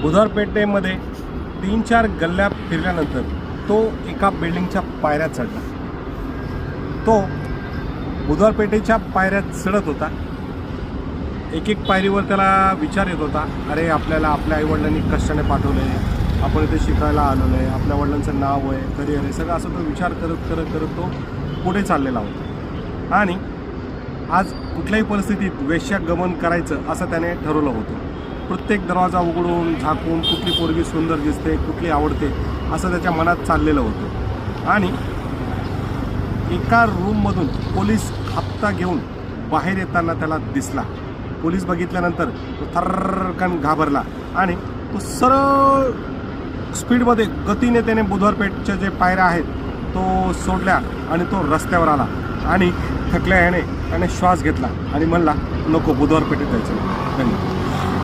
बुधवारपेठेमध्ये 3-4 गल्ल्या फिरल्यानंतर तो एका बिल्डिंगच्या पायऱ्या चढला। तो बुधवारपेठेच्या पायऱ्या चढत होता। एक एक पायरीवर त्याला विचार येत होता, अरे आपल्याला आपल्या आईवडिलांनी कष्टाने पाठवलं आहे, आपण इथे शिकायला आलेलो आहे, आपल्या वडिलांचं नाव आहे, करिअर आहे, सगळं असं तो विचार करत करत करत तो पुढे चाललेला होता। आणि आज कुठल्याही परिस्थितीत वेश्यागमन करायचं असं त्याने ठरवलं होतं। प्रत्येक दरवाजा उघडून झाकून कुठली पोरगी सुंदर दिसते, कुठली आवडते असं त्याच्या मनात चाललेलं होतं। आणि एका रूममधून पोलीस हप्ता घेऊन बाहेर येताना त्याला दिसला। पोलीस बघितल्यानंतर तो थर्रकन घाबरला आणि तो सरळ स्पीडमध्ये गतीने त्याने बुधवारपेठच्या जे पायऱ्या आहेत तो सोडल्या आणि तो रस्त्यावर आला आणि थकल्या त्याने श्वास घेतला आणि म्हणला, नको बुधवारपेठेत जायचं। धन्यवाद।